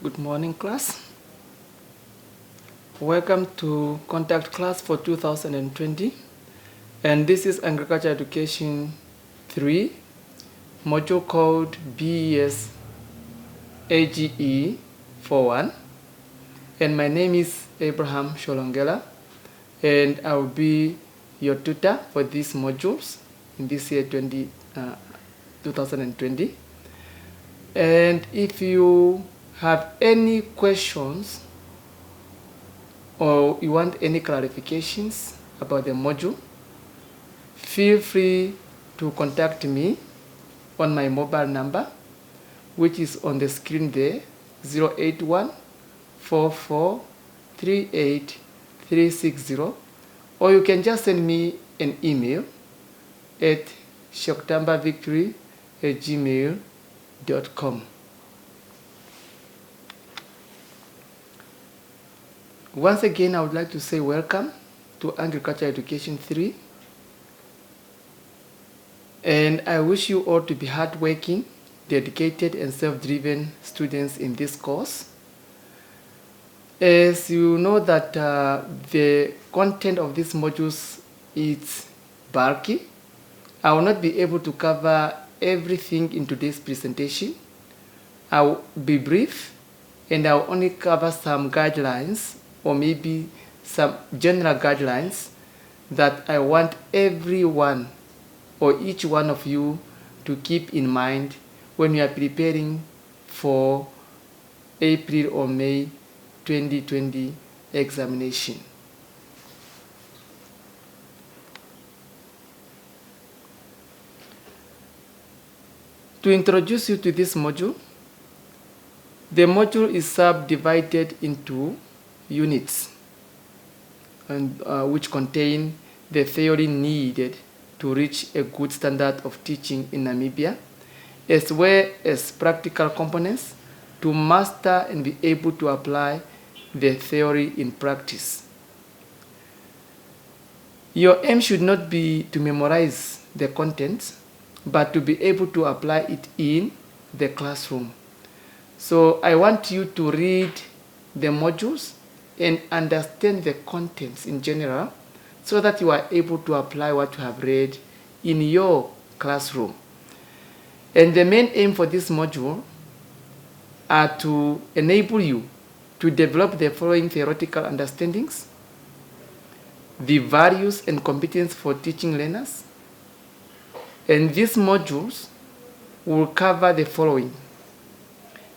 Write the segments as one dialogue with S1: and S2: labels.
S1: Good morning, class. Welcome to contact class for 2020, and this is Agriculture Education 3, module called BES AGE41, and my name is Abraham Sholongela, and I will be your tutor for these modules in this year 2020. And if you have any questions or you want any clarifications about the module, feel free to contact me on my mobile number, which is on the screen there, 081 44 38 360, or you can just send me an email at shoktambavictory@gmail.com. Once again, I would like to say welcome to Agriculture Education 3. And I wish you all to be hardworking, dedicated, and self-driven students in this course. As you know that the content of these modules is bulky, I will not be able to cover everything in today's presentation. I will be brief, and I will only cover some guidelines or maybe some general guidelines that I want everyone or each one of you to keep in mind when you are preparing for April or May 2020 examination. To introduce you to this module, the module is subdivided into units, and which contain the theory needed to reach a good standard of teaching in Namibia, as well as practical components to master and be able to apply the theory in practice. Your aim should not be to memorize the contents, but to be able to apply it in the classroom. So I want you to read the modules and understand the contents in general so that you are able to apply what you have read in your classroom. And the main aim for this module are to enable you to develop the following theoretical understandings: the values and competence for teaching learners. And these modules will cover the following.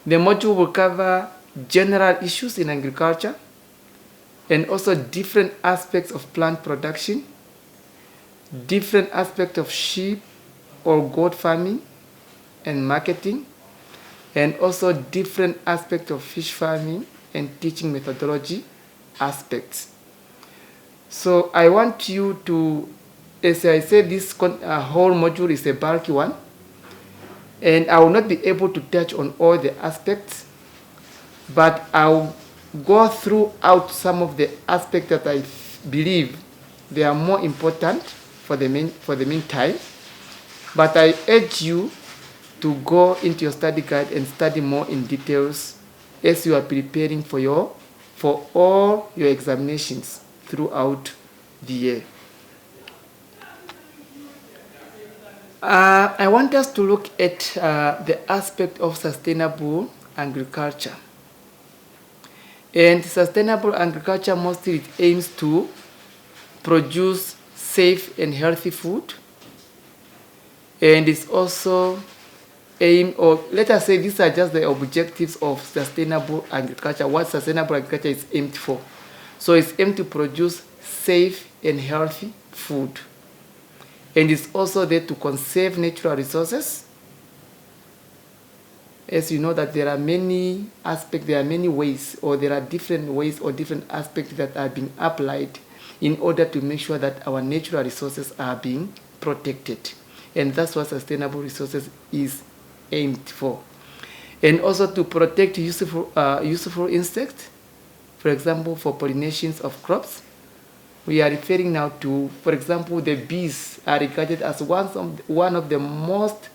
S1: The module will cover general issues in agriculture, and also different aspects of plant production, different aspects of sheep or goat farming and marketing, and also different aspects of fish farming and teaching methodology aspects. So I want you to, as I said, this whole module is a bulky one, and I will not be able to touch on all the aspects, but I'll go throughout some of the aspects that I believe they are more important for the meantime. But I urge you to go into your study guide and study more in details as you are preparing for all your examinations throughout the year. I want us to look at the aspect of sustainable agriculture. And sustainable agriculture mostly aims to produce safe and healthy food, and it's also let us say these are just the objectives of sustainable agriculture, what sustainable agriculture is aimed for. So it's aimed to produce safe and healthy food, and it's also there to conserve natural resources. As you know that there are many aspects, there are many ways, or there are different ways or different aspects that are being applied in order to make sure that our natural resources are being protected. And that's what sustainable resources is aimed for. And also to protect useful insects, for example, for pollinations of crops. We are referring now to, for example, the bees are regarded as one of the most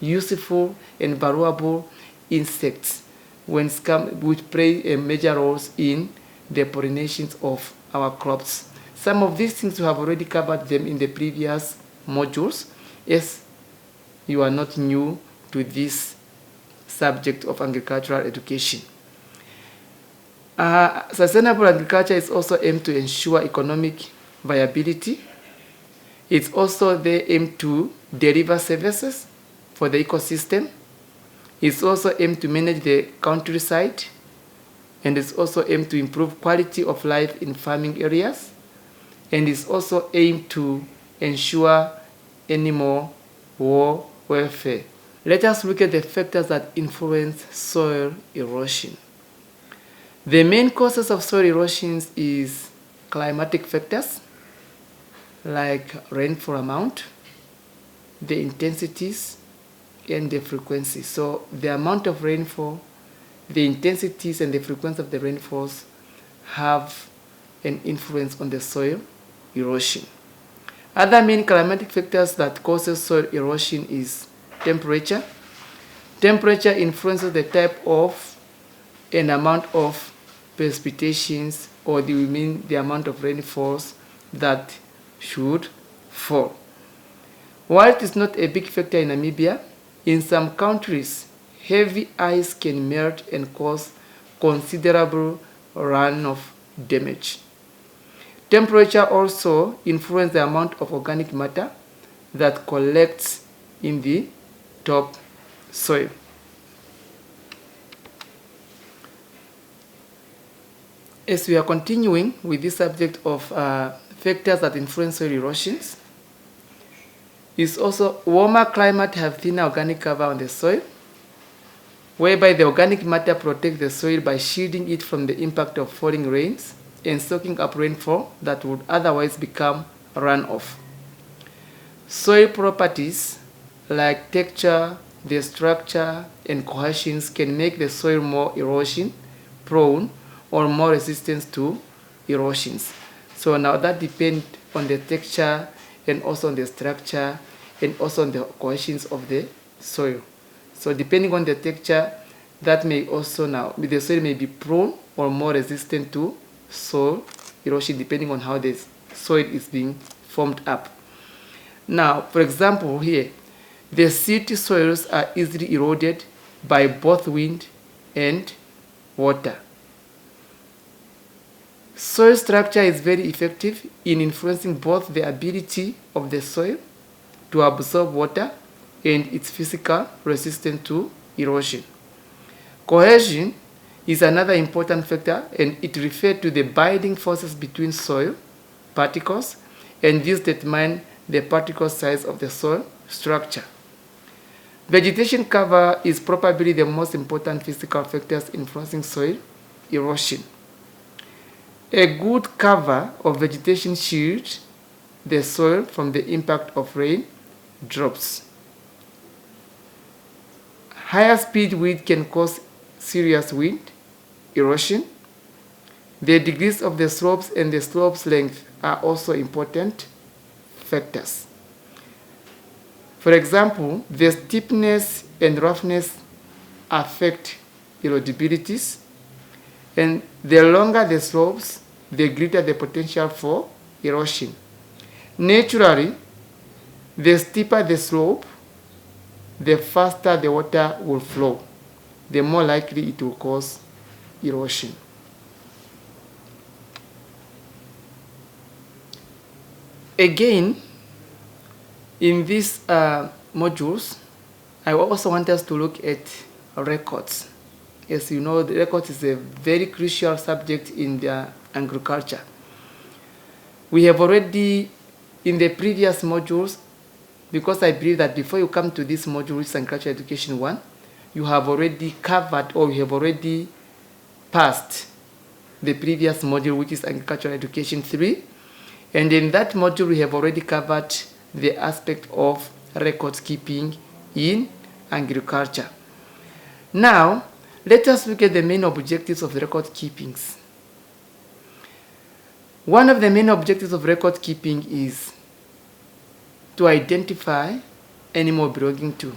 S1: useful and valuable insects which play a major roles in the pollinations of our crops. Some of these things we have already covered them in the previous modules, as you are not new to this subject of agricultural education. Sustainable agriculture is also aimed to ensure economic viability. It's also the aim to deliver services for the ecosystem. It's also aimed to manage the countryside, and it's also aimed to improve quality of life in farming areas, and it's also aimed to ensure animal welfare. Let us look at the factors that influence soil erosion. The main causes of soil erosions is climatic factors like rainfall amount, the intensities, and the frequency. So the amount of rainfall, the intensities, and the frequency of the rainfalls have an influence on the soil erosion. Other main climatic factors that causes soil erosion is temperature. Temperature influences the type of and amount of precipitations, or the amount of rainfalls that should fall. While it is not a big factor in Namibia, in some countries, heavy ice can melt and cause considerable runoff damage. Temperature also influences the amount of organic matter that collects in the top soil. As we are continuing with this subject of factors that influence soil erosions, is also warmer climate have thinner organic cover on the soil, whereby the organic matter protects the soil by shielding it from the impact of falling rains and soaking up rainfall that would otherwise become runoff. Soil properties like texture, the structure, and cohesions can make the soil more erosion prone or more resistant to erosions. So now that depends on the texture and also on the structure and also on the cohesions of the soil. So depending on the texture, that may also now, the soil may be prone or more resistant to soil erosion depending on how the soil is being formed up. Now, for example here, the city soils are easily eroded by both wind and water. Soil structure is very effective in influencing both the ability of the soil to absorb water and its physical resistance to erosion. Cohesion is another important factor, and it refers to the binding forces between soil particles, and these determine the particle size of the soil structure. Vegetation cover is probably the most important physical factors influencing soil erosion. A good cover of vegetation shields the soil from the impact of rain drops. Higher speed wind can cause serious wind erosion. The degrees of the slopes and the slope's length are also important factors. For example, the steepness and roughness affect erodibilities, and the longer the slopes, the greater the potential for erosion. Naturally, the steeper the slope, the faster the water will flow, the more likely it will cause erosion. Again, in these modules, I also want us to look at records. As you know, the records is a very crucial subject in the agriculture. We have already, in the previous modules, because I believe that before you come to this module, which is Agriculture Education 1, you have already covered or you have already passed the previous module, which is Agricultural Education 3. And in that module, we have already covered the aspect of record keeping in agriculture. Now, let us look at the main objectives of record keepings. One of the main objectives of record keeping is to identify animal belonging to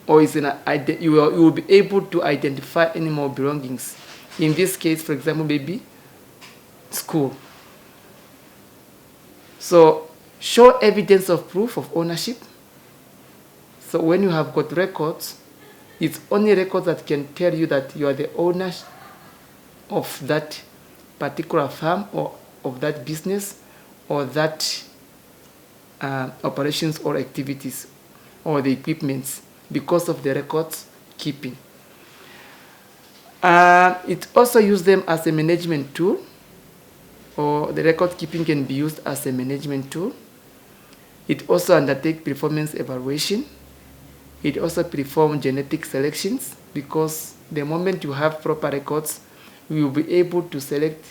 S1: or you will be able to identify animal belongings. In this case, for example, maybe school. So show evidence of proof of ownership. So when you have got records, it's only records that can tell you that you are the owner of that particular farm or of that business or that operations or activities or the equipments because of the records keeping. It also use them as a management tool, or the record keeping can be used as a management tool. It also undertakes performance evaluation. It also performs genetic selections, because the moment you have proper records, we will be able to select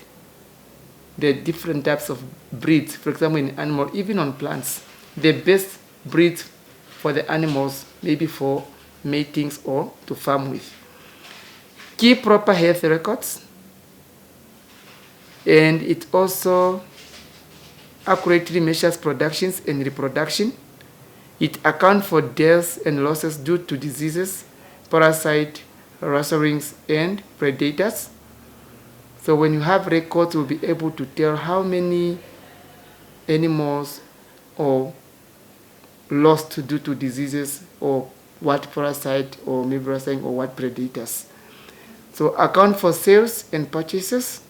S1: the different types of breeds. For example, in animal, even on plants, the best breeds for the animals, maybe for matings or to farm with. Keep proper health records, and it also accurately measures productions and reproduction. It accounts for deaths and losses due to diseases, parasites, rustlings, and predators. So when you have records, you'll be able to tell how many animals are lost due to diseases, or what parasite, or maybe rustling, or what predators. So account for sales and purchases,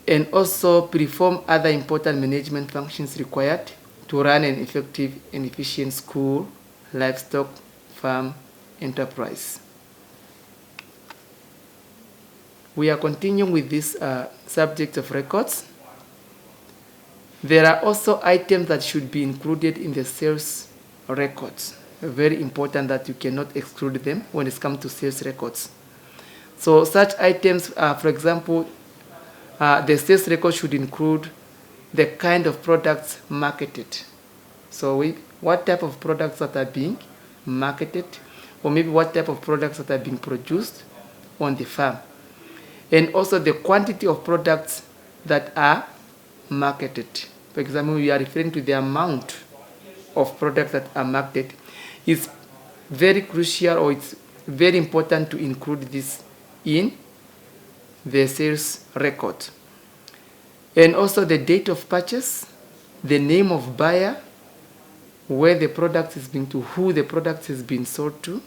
S1: and also perform other important management functions required to run an effective and efficient school, livestock, farm, enterprise. We are continuing with this subject of records. There are also items that should be included in the sales records. Very important that you cannot exclude them when it comes to sales records. So such items, for example, the sales record should include the kind of products marketed. So what type of products that are being marketed, or maybe what type of products that are being produced on the farm. And also the quantity of products that are marketed. For example, we are referring to the amount of products that are marketed. It's very crucial, or it's very important to include this in the sales record. And also the date of purchase, the name of buyer, where the product is being to, who the product has been sold to,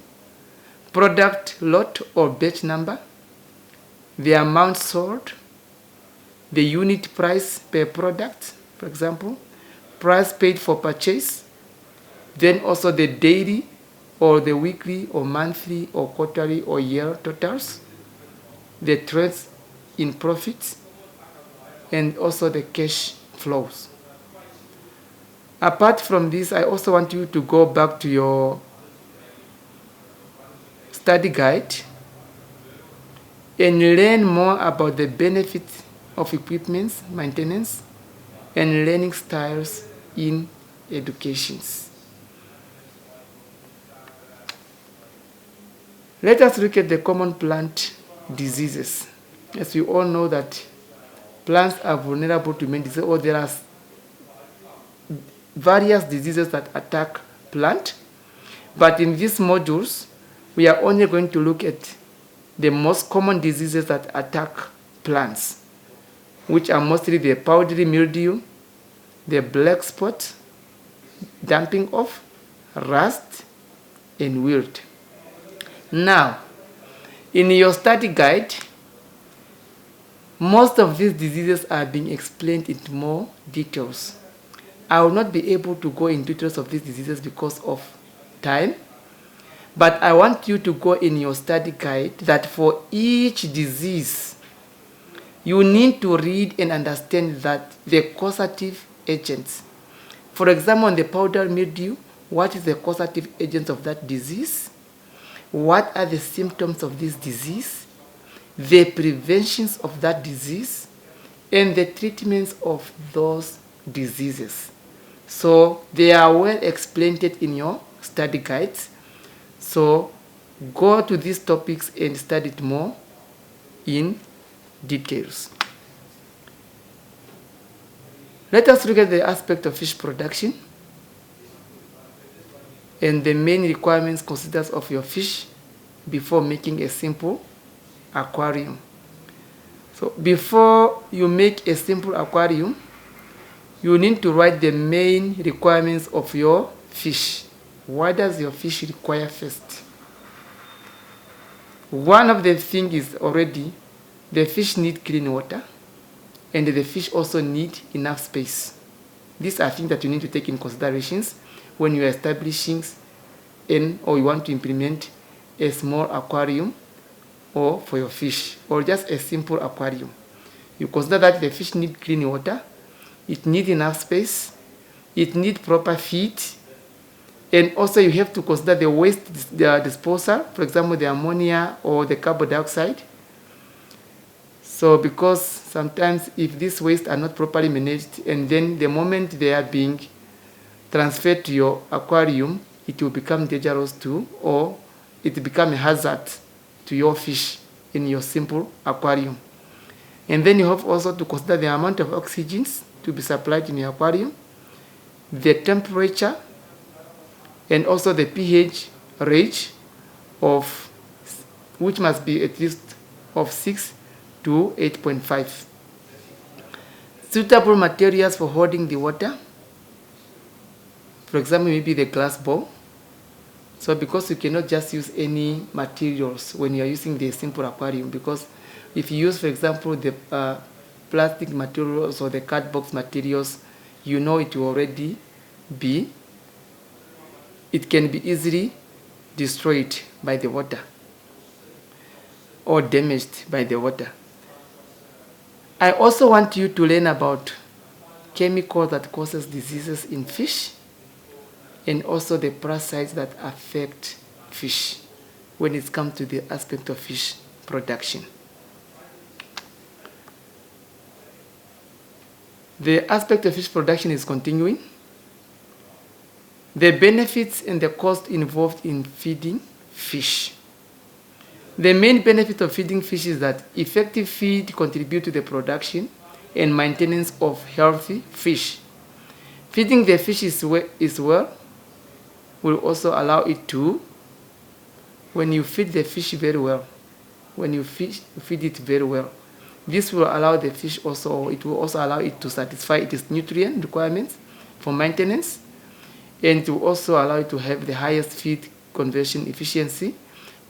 S1: product lot or batch number, the amount sold, the unit price per product, for example, price paid for purchase, then also the daily or the weekly or monthly or quarterly or year totals, the trends in profits, and also the cash flows. Apart from this, I also want you to go back to your study guide and learn more about the benefits of equipment maintenance and learning styles in education. Let us look at the common plant diseases. As we all know that plants are vulnerable to many diseases, or there are various diseases that attack plant. But in these modules, we are only going to look at the most common diseases that attack plants, which are mostly the powdery mildew, the black spot, damping off, rust, and wilt. Now, in your study guide, most of these diseases are being explained in more details. I will not be able to go in details of these diseases because of time, but I want you to go in your study guide that for each disease, you need to read and understand that the causative agents. For example, on the powder mildew, what is the causative agent of that disease? What are the symptoms of this disease? The preventions of that disease, and the treatments of those diseases. So they are well explained in your study guides. So go to these topics and study it more in details. Let us look at the aspect of fish production. and the main requirements considered of your fish before making a simple aquarium. So before you make a simple aquarium, you need to write the main requirements of your fish. What does your fish require first? One of the things is already the fish need clean water, and the fish also need enough space. These are things that you need to take in considerations when you are establishing or you want to implement a small aquarium or for your fish, or just a simple aquarium. You consider that the fish need clean water, it needs enough space, it needs proper feed, and also you have to consider the waste disposal, for example, the ammonia or the carbon dioxide. So because sometimes if these wastes are not properly managed, and then the moment they are being transferred to your aquarium, it will become dangerous to, or it will become a hazard to your fish in your simple aquarium. And then you have also to consider the amount of oxygen to be supplied in your aquarium, the temperature, and also the pH range of which must be at least of 6 to 8.5. Suitable materials for holding the water, for example, maybe the glass bowl. So because you cannot just use any materials when you are using the simple aquarium, because if you use, for example, the plastic materials or the cardboard materials, you know it will already be, it can be easily destroyed by the water or damaged by the water. I also want you to learn about chemicals that causes diseases in fish, and also the parasites that affect fish when it comes to the aspect of fish production. The aspect of fish production is continuing. The benefits and the cost involved in feeding fish. The main benefit of feeding fish is that effective feed contributes to the production and maintenance of healthy fish. Feeding the fish is well will also allow it to, when you feed the fish very well, when you feed it very well, this will allow the fish also, it will also allow it to satisfy its nutrient requirements for maintenance, and it will also allow it to have the highest feed conversion efficiency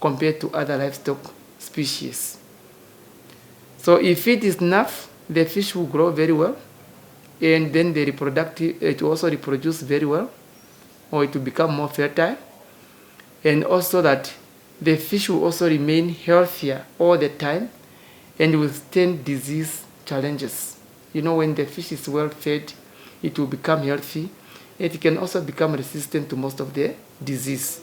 S1: compared to other livestock species. So if feed is enough, the fish will grow very well, and then it will also reproduce very well, or it will become more fertile, and also that the fish will also remain healthier all the time and withstand disease challenges. You know, when the fish is well fed, it will become healthy. It can also become resistant to most of the disease.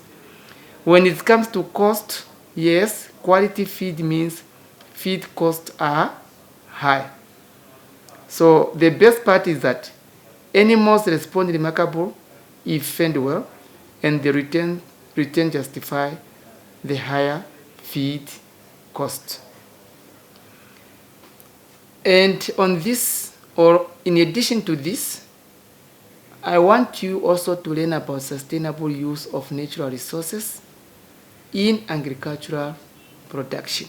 S1: When it comes to cost, yes, quality feed means feed costs are high. So the best part is that animals respond remarkable if fed well, and the return justify the higher feed cost. And on this, or in addition to this, I want you also to learn about sustainable use of natural resources in agricultural production.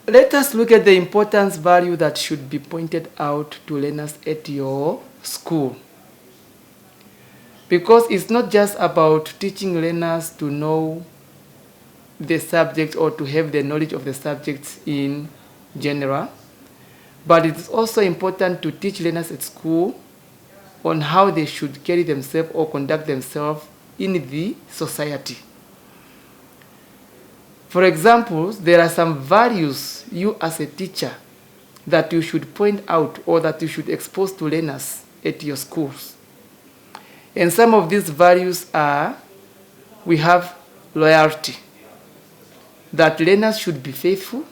S1: Let us look at the importance value that should be pointed out to learners at your school. Because it's not just about teaching learners to know the subject or to have the knowledge of the subjects in general, but it's also important to teach learners at school on how they should carry themselves or conduct themselves in the society. For example, there are some values you as a teacher that you should point out or that you should expose to learners at your schools. And some of these values are, we have loyalty, that learners should be faithful,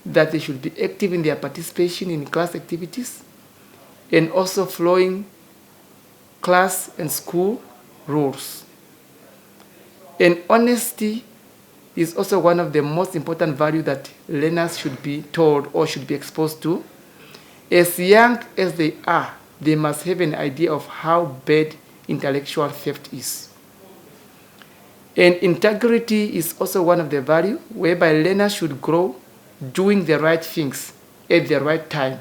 S1: that they should be active in their participation in class activities, and also following class and school rules. And honesty is also one of the most important values that learners should be told or should be exposed to. As young as they are, they must have an idea of how bad intellectual theft is. And integrity is also one of the values whereby learners should grow doing the right things at the right time,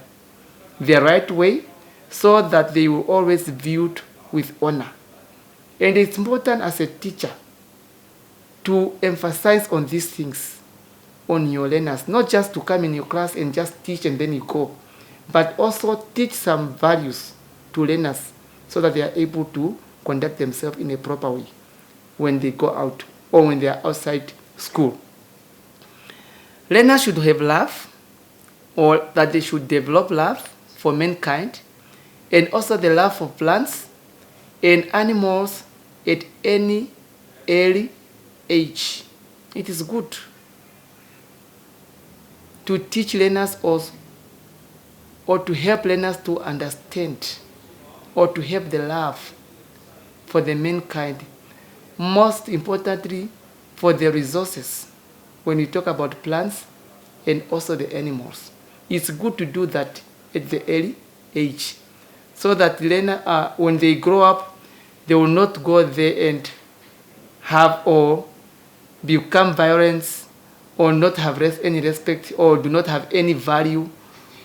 S1: the right way, so that they will always be viewed with honor. And it's important as a teacher to emphasize on these things on your learners, not just to come in your class and just teach and then you go, but also teach some values to learners so that they are able to conduct themselves in a proper way when they go out or when they are outside school. Learners should have love, or that they should develop love for mankind, and also the love for plants and animals at any early age. It is good to teach learners or to help learners to understand or to have the love for the mankind. Most importantly, for the resources when we talk about plants and also the animals. It's good to do that at the early age so that learners, when they grow up, they will not go there and have or become violent or not have any respect or do not have any value,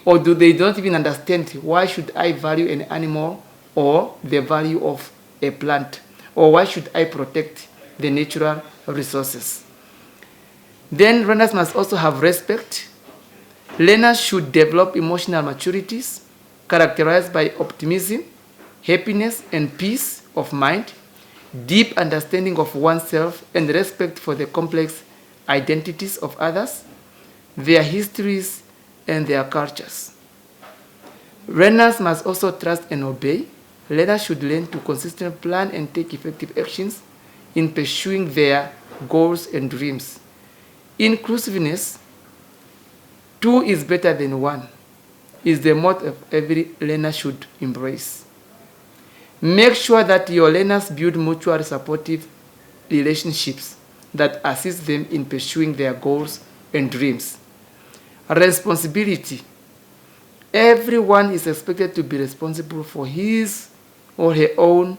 S1: or they don't even understand why should I value an animal or the value of a plant, or why should I protect the natural resources. Then learners must also have respect. Learners should develop emotional maturities characterized by optimism, happiness, and peace of mind, deep understanding of oneself, and respect for the complex identities of others, their histories, and their cultures. Learners must also trust and obey. Learners should learn to consistently plan and take effective actions in pursuing their goals and dreams. Inclusiveness, two is better than one, is the motto every learner should embrace. Make sure that your learners build mutually supportive relationships that assist them in pursuing their goals and dreams. Responsibility. Everyone is expected to be responsible for his or her own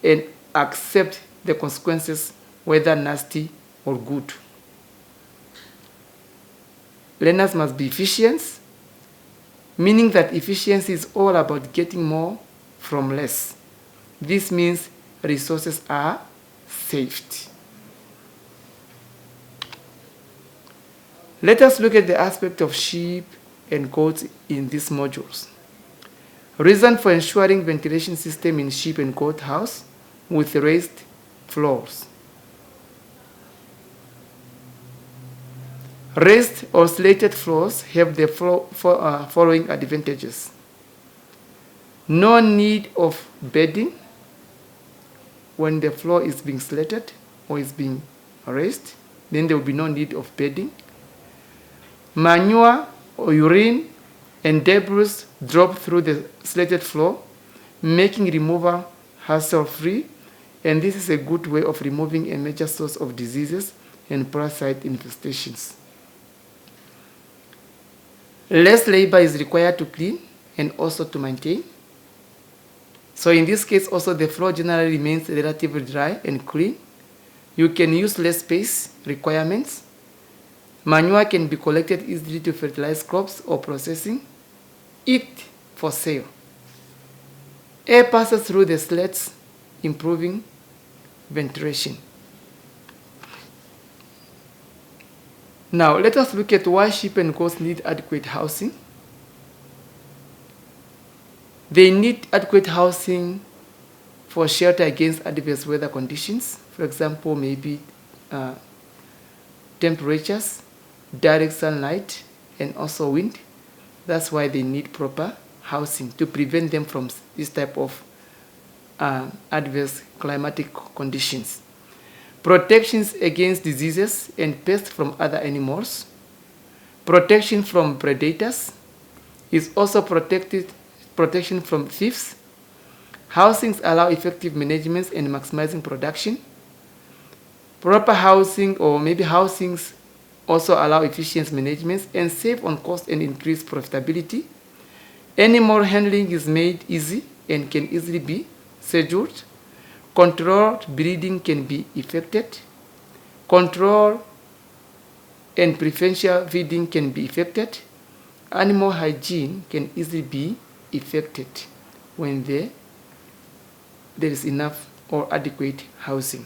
S1: and accept the consequences, whether nasty or good. Learners must be efficient, meaning that efficiency is all about getting more from less. This means resources are saved. Let us look at the aspect of sheep and goats in these modules. Reason for ensuring ventilation system in sheep and goat house with raised floors. Raised or slated floors have the following advantages. No need of bedding when the floor is being slated or is being raised, then there will be no need of bedding. Manure or urine and debris drop through the slated floor, making removal hassle-free, and this is a good way of removing a major source of diseases and parasite infestations. Less labor is required to clean and also to maintain. So in this case, also the floor generally remains relatively dry and clean. You can use less space requirements. Manure can be collected easily to fertilize crops or processing it for sale. Air passes through the slats, improving ventilation. Now, let us look at why sheep and goats need adequate housing. They need adequate housing for shelter against adverse weather conditions. For example, maybe temperatures, direct sunlight, and also wind. That's why they need proper housing to prevent them from this type of adverse climatic conditions. Protections against diseases and pests from other animals. Protection from predators is also protection from thieves. Housings allow effective management and maximizing production. Proper housing or maybe housings also allow efficient management and save on cost and increase profitability. Animal handling is made easy and can easily be scheduled. Controlled breeding can be effected. Control and preferential feeding can be effected. Animal hygiene can easily be effected when there is enough or adequate housing.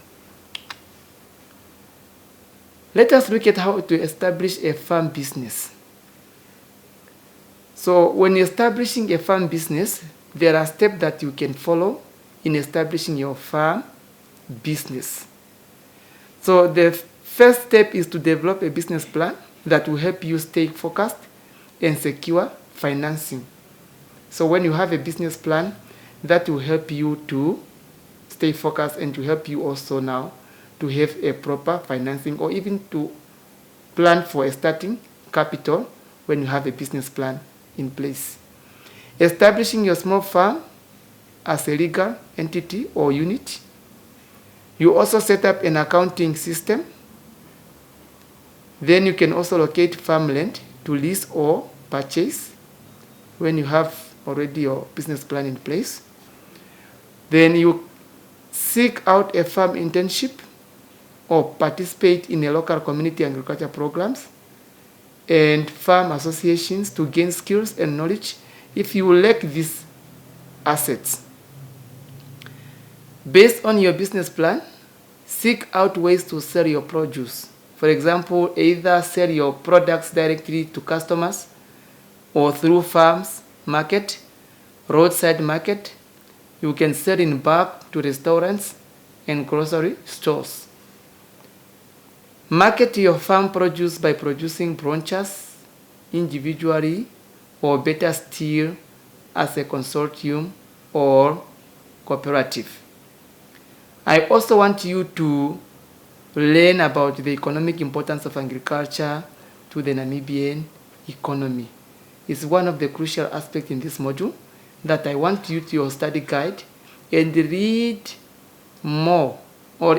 S1: Let us look at how to establish a farm business. So when establishing a farm business, there are steps that you can follow in establishing your farm business. So the first step is to develop a business plan that will help you stay focused and secure financing. So when you have a business plan, that will help you to stay focused and to help you also now to have a proper financing or even to plan for a starting capital when you have a business plan in place. Establishing your small farm as a legal entity or unit. You also set up an accounting system. Then you can also locate farmland to lease or purchase when you have already your business plan in place. Then you seek out a farm internship or participate in a local community agriculture programs and farm associations to gain skills and knowledge if you lack these assets. Based on your business plan, seek out ways to sell your produce. For example, either sell your products directly to customers or through farms, market, roadside market. You can sell in bulk to restaurants and grocery stores. Market your farm produce by producing branches individually or better still as a consortium or cooperative. I also want you to learn about the economic importance of agriculture to the Namibian economy. It's one of the crucial aspects in this module that I want you to your study guide and read more or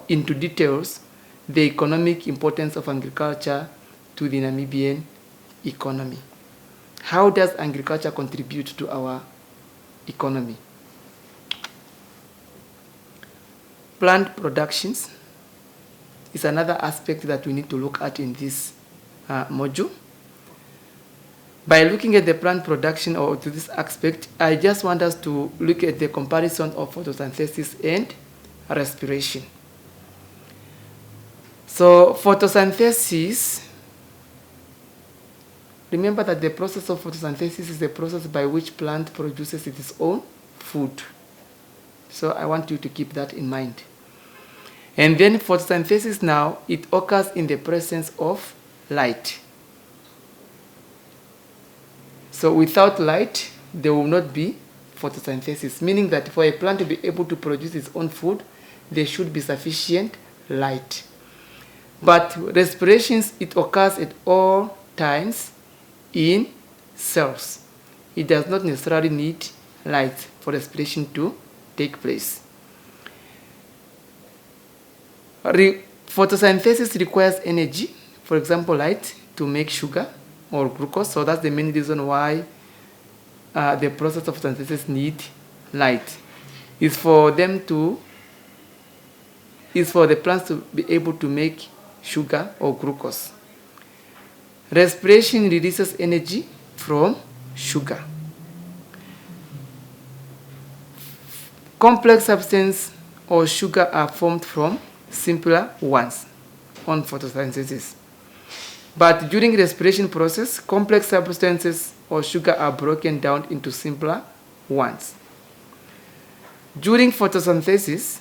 S1: into details the economic importance of agriculture to the Namibian economy. How does agriculture contribute to our economy? Plant productions is another aspect that we need to look at in this module. By looking at the plant production or to this aspect, I just want us to look at the comparison of photosynthesis and respiration. So photosynthesis, remember that the process of photosynthesis is the process by which plant produces its own food. So I want you to keep that in mind. And then photosynthesis now, it occurs in the presence of light. So without light, there will not be photosynthesis, meaning that for a plant to be able to produce its own food, there should be sufficient light. But respiration, it occurs at all times in cells. It does not necessarily need light for respiration to take place. Photosynthesis requires energy, for example, light, to make sugar or glucose. So that's the main reason why the process of photosynthesis needs light. It's for the plants to be able to make sugar or glucose. Respiration releases energy from sugar. Complex substances or sugar are formed from simpler ones on photosynthesis. But during respiration process, complex substances or sugar are broken down into simpler ones. During photosynthesis,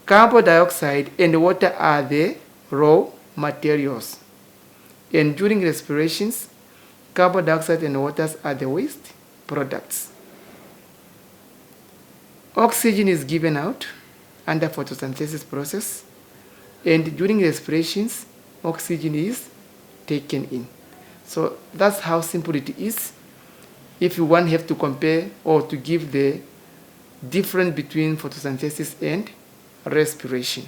S1: carbon dioxide and water are the raw materials. And during respirations, carbon dioxide and water are the waste products. Oxygen is given out under photosynthesis process, and during respirations, oxygen is taken in. So that's how simple it is. If you want, have to compare or to give the difference between photosynthesis and respiration.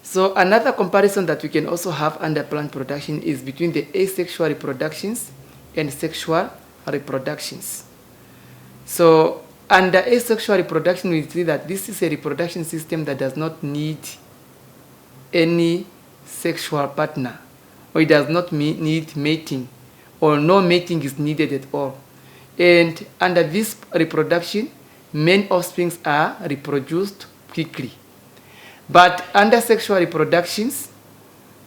S1: So another comparison that we can also have under plant production is between the asexual reproductions and sexual reproductions. So under asexual reproduction, we see that this is a reproduction system that does not need any sexual partner, or it does not need mating, or no mating is needed at all. And under this reproduction, many offspring are reproduced quickly. But under sexual reproductions,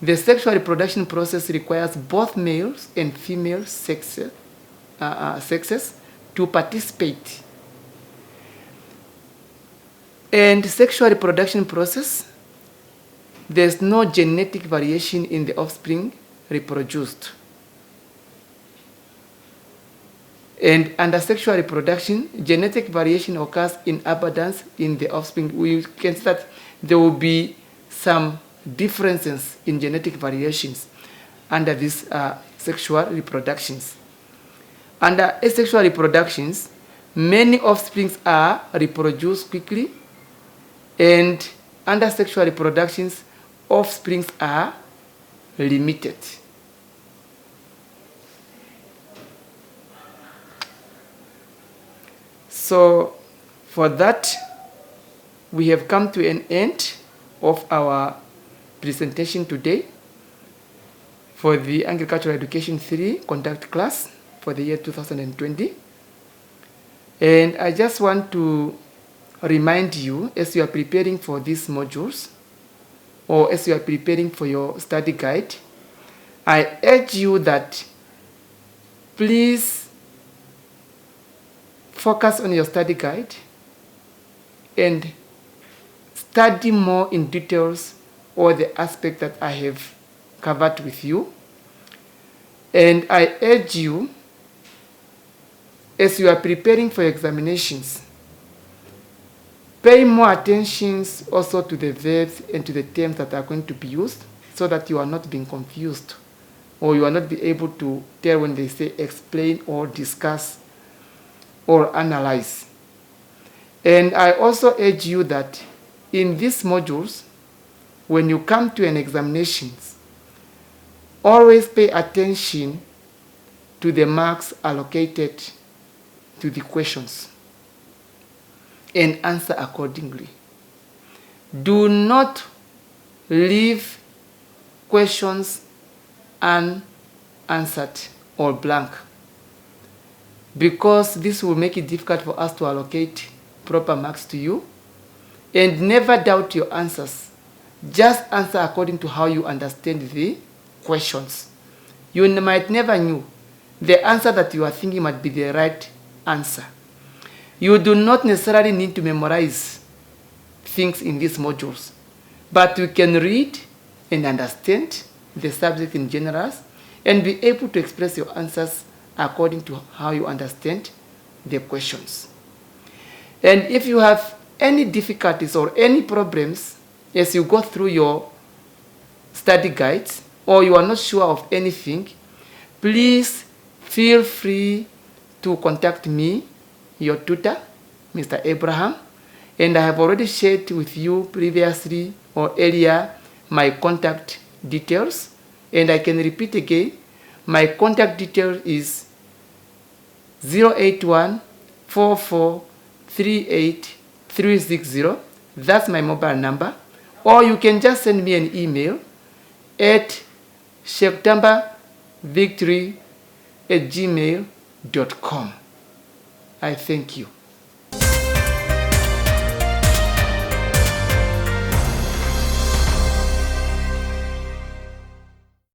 S1: the sexual reproduction process requires both males and female sexes to participate. And sexual reproduction process, there's no genetic variation in the offspring reproduced. And under sexual reproduction, genetic variation occurs in abundance in the offspring. We can see that there will be some differences in genetic variations under these sexual reproductions. Under asexual reproductions, many offspring are reproduced quickly, and under sexual reproductions, offspring are limited. So for that, we have come to an end of our presentation today for the Agricultural Education 3 conduct class for the year 2020. And I just want to remind you, as you are preparing for these modules, or as you are preparing for your study guide, I urge you that please focus on your study guide and study more in details all the aspects that I have covered with you. And I urge you, as you are preparing for examinations, pay more attention also to the verbs and to the terms that are going to be used, so that you are not being confused, or you are not be able to tell when they say explain or discuss or analyze. And I also urge you that in these modules, when you come to an examination, always pay attention to the marks allocated to the questions and answer accordingly. Do not leave questions unanswered or blank, because this will make it difficult for us to allocate proper marks to you. And never doubt your answers. Just answer according to how you understand the questions. You might never know the answer that you are thinking might be the right answer. You do not necessarily need to memorize things in these modules, but you can read and understand the subject in general and be able to express your answers according to how you understand the questions. And if you have any difficulties or any problems as you go through your study guides, or you are not sure of anything, please feel free to contact me, your tutor, Mr. Abraham. And I have already shared with you previously or earlier my contact details. And I can repeat again, my contact detail is 081 4438 360. That's my mobile number. Or you can just send me an email at septembervictory@gmail.com. I thank you.